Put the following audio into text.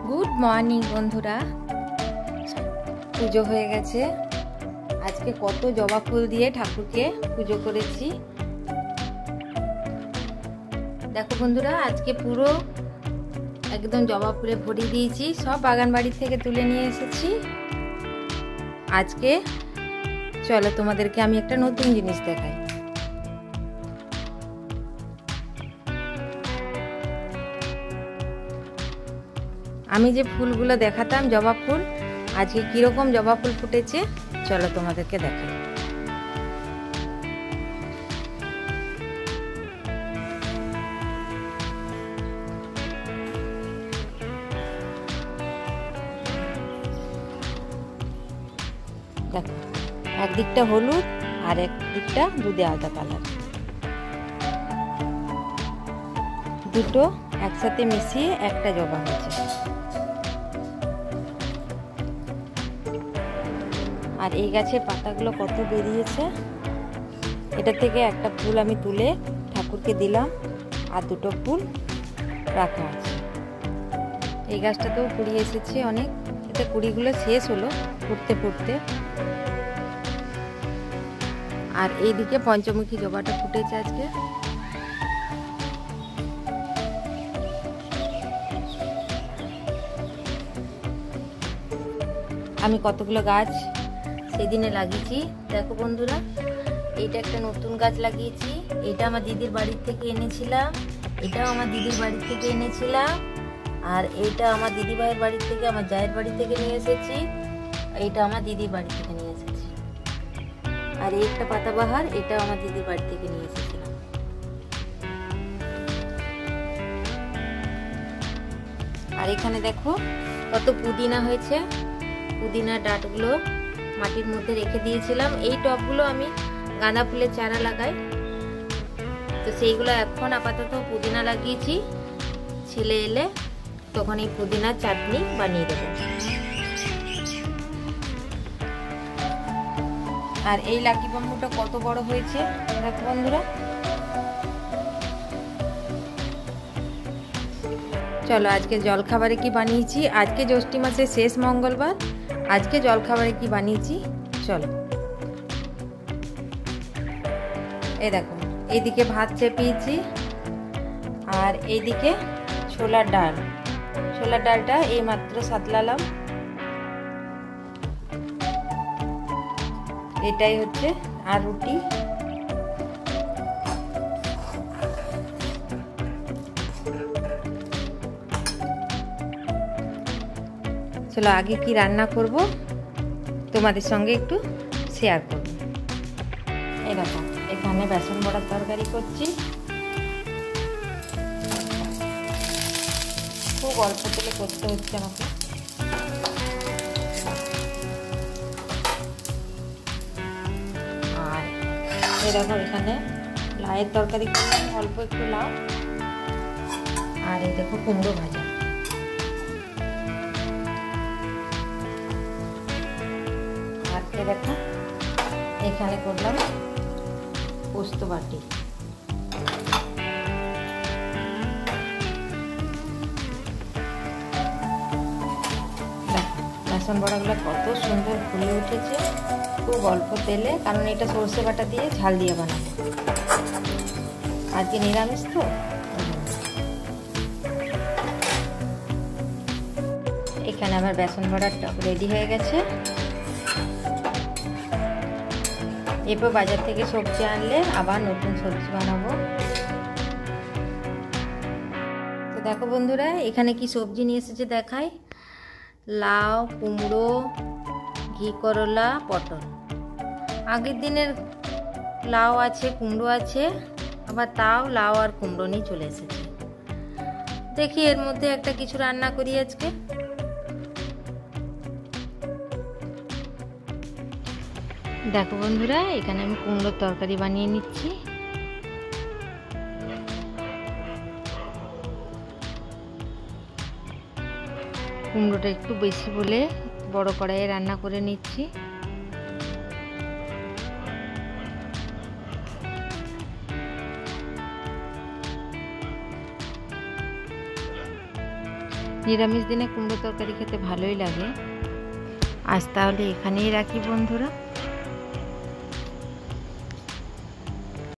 Good morning বন্ধুরা, পুজো হয়ে গেছে। আজকে কত জবা ফুল দিয়ে ঠাকুরকে পুজো করেছি। দেখো বন্ধুরা, আজকে পুরো একদম জবা ফুলে ভরিয়ে দিয়েছি। সব বাগান বাড়ি থেকে তুলে নিয়ে এসেছি। আজকে চলো তোমাদেরকে আমি একটা নতুন জিনিস দেখাই। আমি যে ফুলগুলো দেখাতাম জবা ফুল, আজকে কিরকম জবা ফুল ফুটেছে চলো তোমাদেরকে দেখাই। দেখো, একদিকটা হলুদ আর একদিকটা দুধে আলতা কালার, দুটো একসাথে মিশিয়ে একটা জবা হয়েছে। আর এই গাছের পাতাগুলো কত বেরিয়েছে। এটা থেকে একটা ফুল আমি তুলে ঠাকুরকে দিলাম, আর দুটো ফুল রাখা আছে। এই গাছটাতেও কুড়ি এসেছে অনেক, এতে কুড়িগুলো শেষ হলো ফুটতে ফুটতে। আর এইদিকে পঞ্চমুখী জবাটা ফুটেছে আজকে। আমি কতগুলো গাছ সেদিনে লাগিয়েছি দেখো বন্ধুরা। এইটা একটা নতুন গাছ লাগিয়েছি, এটা আমার দিদির বাড়ির থেকে এনেছিলাম, এটাও আমার দিদির বাড়ি থেকে এনেছিলাম, আর এইটা আমার দিদি ভাইয়ের বাড়ি থেকে, আমার জায়ের বাড়ি থেকে নিয়ে এসেছি, এইটা আমার দিদির বাড়ি থেকে নিয়ে এসেছি। আর এই একটা পাতাবাহার, এটাও আমার দিদির বাড়ি থেকে নিয়ে এসেছিলাম। আর এখানে দেখো কত পুদিনা হয়েছে। পুদিনার ডাঁটগুলো মাটির মধ্যে রেখে দিয়েছিলাম। এই টবগুলো আমি গাঁদা ফুলের চারা লাগাই, তো সেইগুলো এখন আপাতত পুদিনা লাগিয়েছি। ছেলে এলে তখন এই পুদিনার চাটনি বানিয়ে দেবো। আর এই লাকি বাম্বুটা কত বড় হয়েছে দেখো বন্ধুরা। চলো আজকে জলখাবারে কি বানিয়েছি। আজকে জ্যৈষ্ঠ মাসের শেষ মঙ্গলবার, আজকে জলখাবারে কি বানিয়েছি চলো। এই দেখো, এইদিকে ভাত চেপিয়েছি, আর এইদিকে ছোলার ডাল। ছোলার ডালটা এই মাত্র সাতলালাম। এটাই হচ্ছে, আর রুটি। চলো আগে কি রান্না করব তোমাদের সঙ্গে একটু শেয়ার করব। এই দেখো, এখানে বেসন বড়ার তরকারি করছি। খুব অল্প তেলে করতে হচ্ছে আমাকে। আর এই দেখো, এখানে লাউয়ের তরকারি করলাম, অল্প একটু লাউ। আর এই দেখো কুমড়ো ভাজা। আর এই দেখো, এখানে করলাম পোস্ত বাটি। বেসন বড়াগুলো কত সুন্দর ফুলে উঠেছে, খুব অল্প তেলে, কারণ এটা সর্ষে বাটা দিয়ে ঝাল দিয়ে বানাবো। আজকে নিরামিষ তো। এখানে আমার বেসন বড়ার টক রেডি হয়ে গেছে। এরপর বাজার থেকে সবজি আনলে আবার নতুন সবজি বানাবো। তো দেখো বন্ধুরা, এখানে কি সবজি নিয়ে এসেছে দেখাই। লাউ, কুমড়ো, ঘি করলা, পটল। আগের দিনের লাউ আছে, কুমড়ো আছে, আবার তাও লাউ আর কুমড়ো নিয়ে চলে এসেছে। দেখি এর মধ্যে একটা কিছু রান্না করি আজকে। দেখো বন্ধুরা, এখানে আমি কুমড়োর তরকারি বানিয়ে নিচ্ছি। কুমড়োটা একটু বেশি বলে বড় কড়াইয়ে রান্না করে নিচ্ছি। নিরামিষ দিনে কুমড়ো তরকারি খেতে ভালোই লাগে। আজ তাহলে এখানেই রাখি বন্ধুরা।